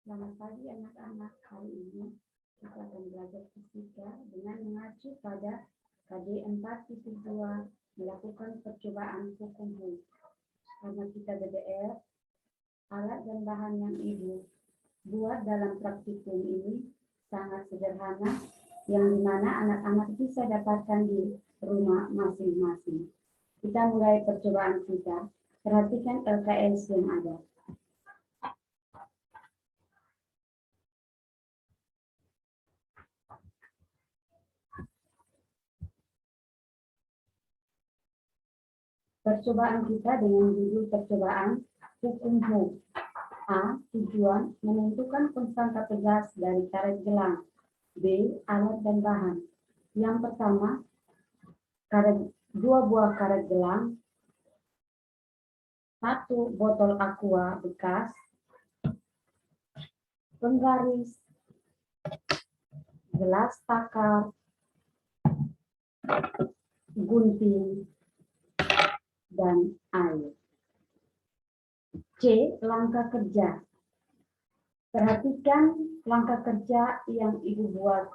Selamat pagi anak-anak. Hari ini kita akan belajar fisika dengan mengacu pada KD 4.2 melakukan percobaan hukum Hooke. Karena kita DDR, alat dan bahan yang Ibu buat dalam praktikum ini sangat sederhana, yang dimana anak-anak bisa dapatkan di rumah masing-masing. Kita mulai percobaan kita. Perhatikan LKS yang ada. Percobaan kita dengan judul percobaan hukum Hooke. A. Tujuan menentukan konstanta tegas dari karet gelang. B. Alat dan bahan. Yang pertama, dua buah karet gelang, 1 botol aqua bekas, penggaris, gelas takar, gunting, dan air. C. Langkah kerja. Perhatikan langkah kerja yang Ibu buat.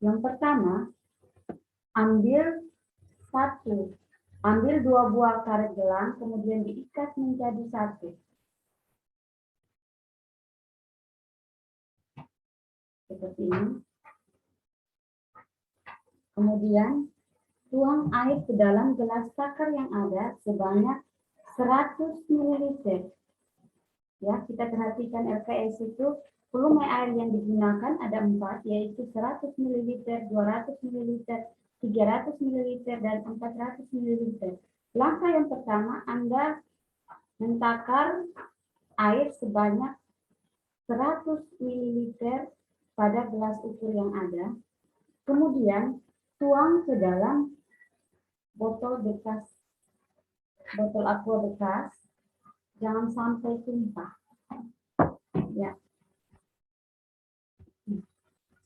Yang pertama, ambil dua buah karet gelang, kemudian diikat menjadi satu. Seperti ini. Kemudian tuang air ke dalam gelas takar yang ada sebanyak 100 ml. Ya, kita perhatikan LKS itu volume air yang digunakan ada 4, yaitu 100 ml, 200 ml, 300 ml, dan 400 ml. Langkah yang pertama, Anda mentakar air sebanyak 100 ml pada gelas ukur yang ada. Kemudian tuang ke dalam botol bekas, botol aqua bekas, jangan sampai tumpah. Ya.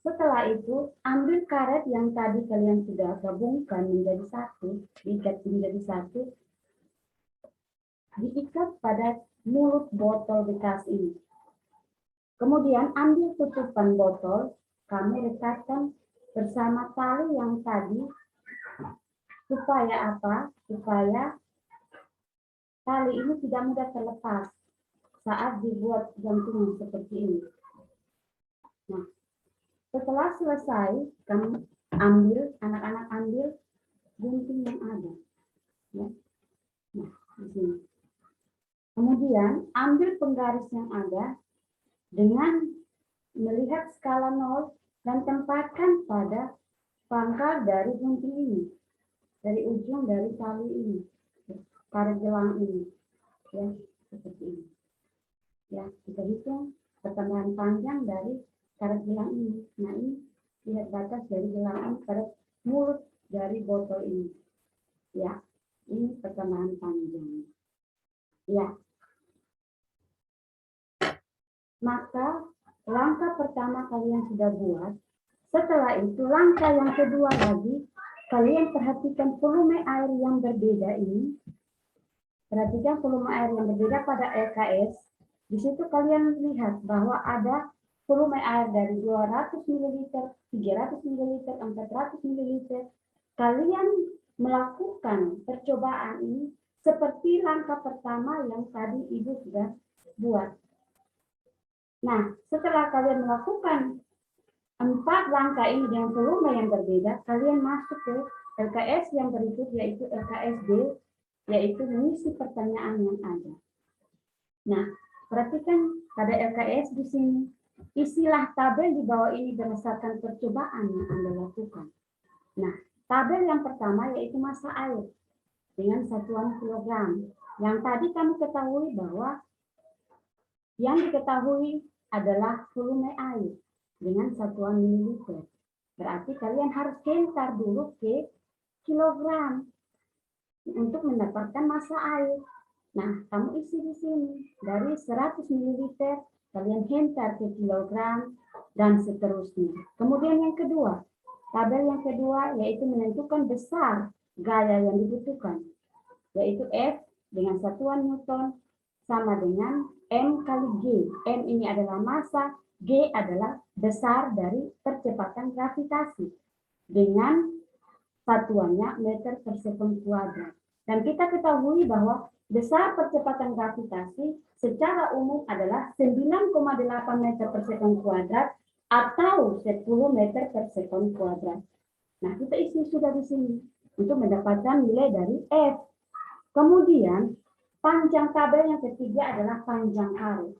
Setelah itu, ambil karet yang tadi kalian sudah gabungkan menjadi satu, diikat menjadi satu, diikat pada mulut botol bekas ini. Kemudian ambil tutupan botol, kamu rekatkan bersama tali yang tadi. Supaya apa? Supaya tali ini tidak mudah terlepas saat dibuat gantungan seperti ini. Nah, setelah selesai, kamu anak-anak ambil gunting yang ada. Ya. Nah, di sini. Kemudian ambil penggaris yang ada dengan melihat skala 0 dan tempatkan pada pangkal dari gunting ini. Dari ujung dari tali ini, karet gelang ini, ya seperti ini. Ya, kita hitung pertambahan panjang dari karet gelang ini. Nah, ini lihat batas dari gelang ini pada mulut dari botol ini. Ya, ini pertambahan panjang. Ya. Maka langkah pertama kalian sudah buat. Setelah itu langkah yang kedua lagi. Kalian perhatikan volume air yang berbeda ini. Perhatikan volume air yang berbeda pada LKS. Di situ kalian lihat bahwa ada volume air dari 200 ml, 300 ml, 400 ml. Kalian melakukan percobaan ini seperti langkah pertama yang tadi Ibu sudah buat. Nah, setelah kalian melakukan 4 langkah ini dengan volume yang berbeda, kalian masuk ke LKS yang berikut, yaitu LKSD, yaitu mengisi pertanyaan yang ada. Nah, perhatikan pada LKS di sini, isilah tabel di bawah ini berdasarkan percobaan yang Anda lakukan. Nah, tabel yang pertama yaitu massa air dengan satuan kilogram. Yang tadi kami ketahui bahwa yang diketahui adalah volume air dengan satuan mililiter. Berarti kalian harus hentar dulu ke kilogram untuk mendapatkan massa air. Nah, kamu isi di sini. Dari 100 ml kalian hentar ke kilogram dan seterusnya. Kemudian yang kedua, tabel yang kedua yaitu menentukan besar gaya yang dibutuhkan. yaitu F dengan satuan Newton sama dengan M kali G. M ini adalah massa, G adalah besar dari percepatan gravitasi dengan satuannya meter per sekund kuadrat. Dan kita ketahui bahwa besar percepatan gravitasi secara umum adalah 9,8 meter per sekund kuadrat atau 10 meter per sekund kuadrat. Nah, kita isi sudah di sini untuk mendapatkan nilai dari F. Kemudian, panjang kabel yang ketiga adalah panjang karet.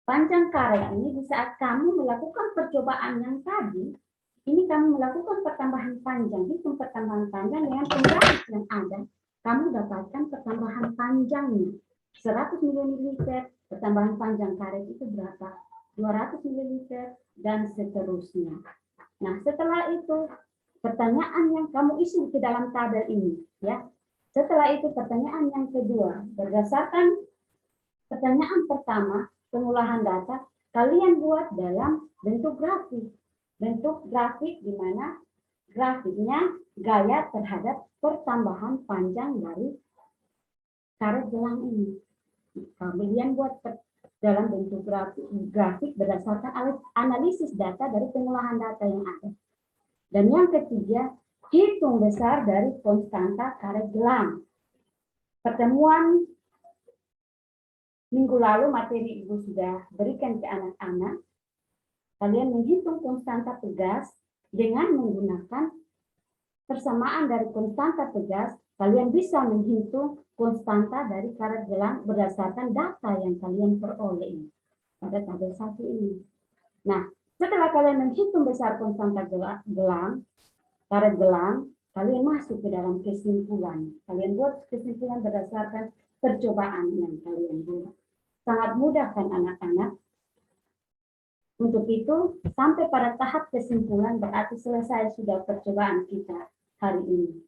Panjang karet ini di saat kamu melakukan percobaan yang tadi, ini kamu melakukan pertambahan panjang, hitung pertambahan panjang dengan penggaris yang ada, kamu dapatkan pertambahan panjangnya. 100 ml, pertambahan panjang karet itu berapa? 200 ml, dan seterusnya. Nah, setelah itu, pertanyaan yang kamu isi ke dalam tabel ini, ya. Setelah itu, pertanyaan yang kedua, berdasarkan pertanyaan pertama, pengolahan data, kalian buat dalam bentuk grafik. Bentuk grafik di mana grafiknya gaya terhadap pertambahan panjang dari karet gelang ini. Kalian buat dalam bentuk grafik berdasarkan analisis data dari pengolahan data yang ada. Dan yang ketiga, hitung besar dari konstanta karet gelang. Pertemuan minggu lalu materi Ibu sudah berikan ke anak-anak. Kalian menghitung konstanta tegas dengan menggunakan persamaan dari konstanta tegas. Kalian bisa menghitung konstanta dari karet gelang berdasarkan data yang kalian peroleh pada tabel 1 ini. Nah, setelah kalian menghitung besar konstanta gelang, karet gelang, kalian masuk ke dalam kesimpulan. Kalian buat kesimpulan berdasarkan percobaan yang kalian buat. Sangat mudah kan anak-anak? Untuk itu, sampai pada tahap kesimpulan berarti selesai sudah percobaan kita hari ini.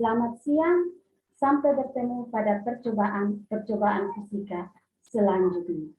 Selamat siang, sampai bertemu pada percobaan fisika selanjutnya.